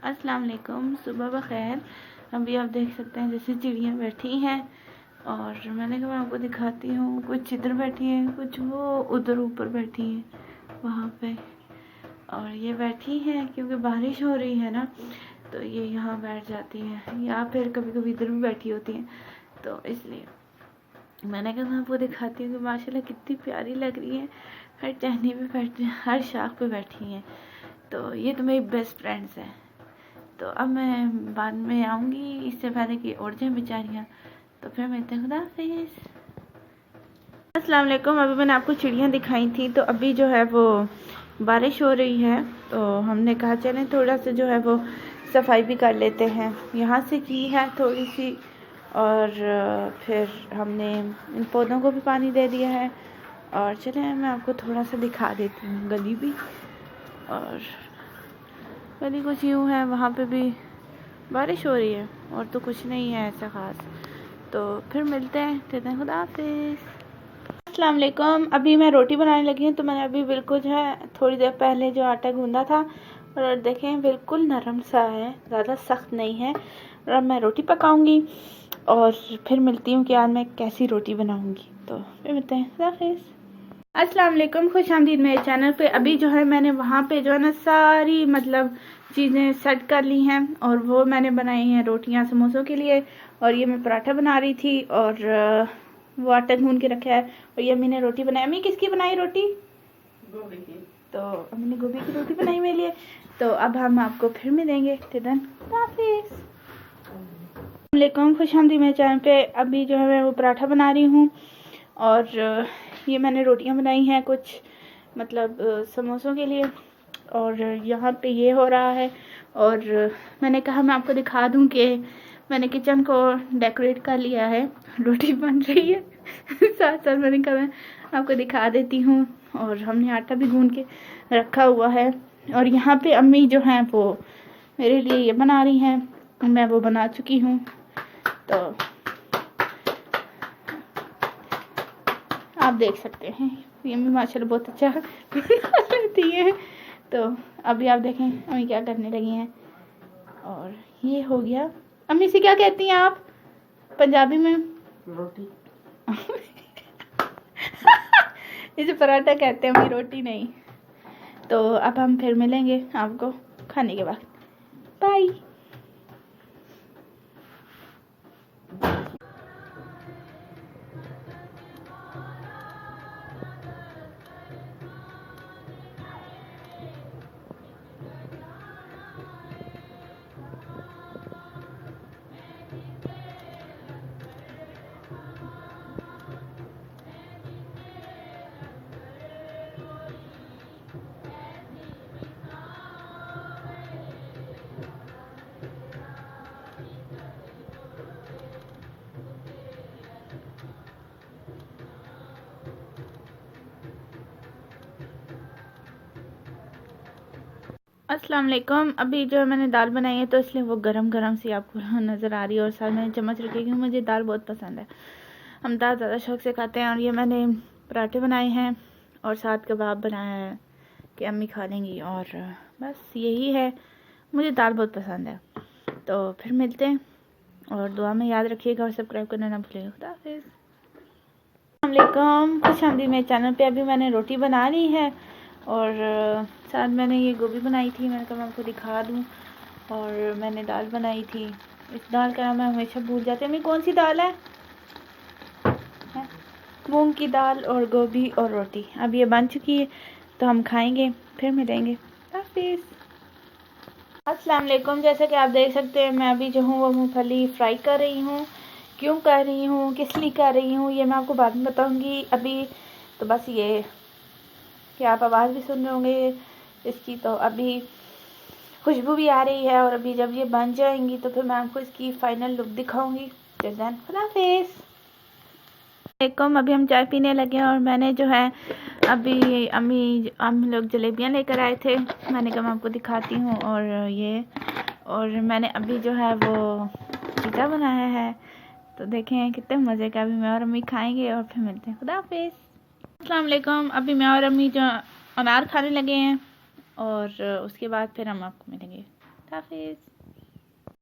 अस्सलाम वालेकुम, सुबह बखैर। अभी आप देख सकते हैं जैसे चिड़ियाँ बैठी हैं और मैंने कहा मैं आपको दिखाती हूँ। कुछ इधर बैठी हैं, कुछ वो उधर ऊपर बैठी हैं वहाँ पे, और ये बैठी हैं क्योंकि बारिश हो रही है ना, तो ये यहाँ बैठ जाती हैं या फिर कभी कभी इधर भी बैठी होती हैं। तो इसलिए मैंने कहा मैं आपको दिखाती हूँ कि माशाल्लाह कितनी प्यारी लग रही है। हर टहनी पे बैठी, हर शाख पे बैठी हैं। तो ये तो मेरी बेस्ट फ्रेंड्स हैं। तो अब मैं बाद में आऊँगी, इससे पहले कि और जाए बेचारियाँ। तो फिर मिलते हैं, खुदा हाफिज़। अस्सलाम वालेकुम। अभी मैंने आपको चिड़ियाँ दिखाई थी, तो अभी जो है वो बारिश हो रही है, तो हमने कहा चलें थोड़ा सा जो है वो सफाई भी कर लेते हैं। यहाँ से की है थोड़ी सी, और फिर हमने इन पौधों को भी पानी दे दिया है। और चलें मैं आपको थोड़ा सा दिखा देती हूँ गली भी। और गली कुछ यूँ है, वहाँ पे भी बारिश हो रही है और तो कुछ नहीं है ऐसा ख़ास। तो फिर मिलते हैं, कहते हैं खुदा हाफिज़। अस्सलाम वालेकुम। अभी मैं रोटी बनाने लगी हूँ, तो मैंने अभी बिल्कुल जो है थोड़ी देर पहले जो आटा गूंदा था, और देखें बिल्कुल नरम सा है, ज़्यादा सख्त नहीं है। और अब मैं रोटी पकाऊंगी और फिर मिलती हूँ कि आज मैं कैसी रोटी बनाऊंगी। तो फिर मिलते हैं, खुदा हाफिज़। अस्सलाम वालेकुम, खुश आमदीद मेरे चैनल पे। अभी जो है मैंने वहाँ पे जो है ना सारी मतलब चीज़ें सेट कर ली हैं, और वो मैंने बनाई हैं रोटियाँ समोसों के लिए। और ये मैं पराठा बना रही थी, और वो आटा गूंद के रखा है। और ये अम्मी ने रोटी बनाई। अम्मी किसकी बनाई रोटी? गोभी की। तो अम्मी ने गोभी की रोटी बनाई मेरे लिए। तो अब हम आपको फिर मिलेंगे। वालेकुम, खुश आमदीद मेरे चैनल पे। अभी जो है मैं वो पराठा बना रही हूँ, और ये मैंने रोटियां बनाई हैं कुछ मतलब समोसों के लिए। और यहाँ पे ये हो रहा है, और मैंने कहा मैं आपको दिखा दूँ कि मैंने किचन को डेकोरेट कर लिया है। रोटी बन रही है साथ साथ मैंने कहा मैं आपको दिखा देती हूँ। और हमने आटा भी गूंद के रखा हुआ है। और यहाँ पे अम्मी जो हैं वो मेरे लिए ये बना रही हैं, मैं वो बना चुकी हूँ। तो आप देख सकते हैं ये भी माशाल्लाह बहुत अच्छा करती है। तो अभी आप देखें अम्मी क्या करने लगी हैं। और ये हो गया। अम्मी से क्या कहती हैं आप पंजाबी में? रोटी इसे पराठा कहते हैं अम्मी, रोटी नहीं। तो अब हम फिर मिलेंगे आपको खाने के बाद। बाय। अस्सलाम वालेकुम। अभी जो है मैंने दाल बनाई है, तो इसलिए वो गरम गरम सी आपको नज़र आ रही है। और साथ मैंने चम्मच रखी क्योंकि मुझे दाल बहुत पसंद है, हम दाल ज़्यादा शौक से खाते हैं। और ये मैंने पराठे बनाए हैं और साथ कबाब बनाया है कि अम्मी खा लेंगी। और बस यही है, मुझे दाल बहुत पसंद है। तो फिर मिलते हैं, और दुआ में याद रखिएगा और सब्सक्राइब करना ना भूलिएगा। खुदा हाफिज़। अस्सलाम वालेकुम, खुश आमदीद मेरे चैनल पे। अभी मैंने रोटी बना ली है, और साथ मैंने ये गोभी बनाई थी, मैंने कहा मैं आपको दिखा दूँ। और मैंने दाल बनाई थी, इस दाल का नाम मैं हमेशा भूल जाती हूँ। मेरी कौन सी दाल है? मूंग की दाल और गोभी और रोटी। अब ये बन चुकी है, तो हम खाएंगे, फिर मिलेंगे। हाफिज़। अस्सलाम वालेकुम। जैसे कि आप देख सकते हैं मैं अभी जो हूँ वो मूंगफली फ्राई कर रही हूँ। क्यों कर रही हूँ, किस लिए कर रही हूँ, ये मैं आपको बाद में बताऊँगी। अभी तो बस ये कि आप आवाज़ भी सुन रहे होंगे इसकी, तो अभी खुशबू भी आ रही है। और अभी जब ये बन जाएंगी तो फिर मैं आपको इसकी फाइनल लुक दिखाऊंगी। खुदा हाफिज़। वालेकुम। अभी हम चाय पीने लगे हैं, और मैंने जो है अभी हम लोग जलेबियाँ लेकर आए थे, मैंने कहा मैं आपको दिखाती हूँ। और मैंने अभी जो है वो पिज़्ज़ा बनाया है, तो देखें कितने मज़े का। अभी मैं और अम्मी खाएंगे और फिर मिलते हैं। खुदा हाफिज़। अस्सलाम वालेकुम। अभी मैं और अम्मी जो अनार खाने लगे हैं, और उसके बाद फिर हम आपको मिलेंगे। हाफिज़।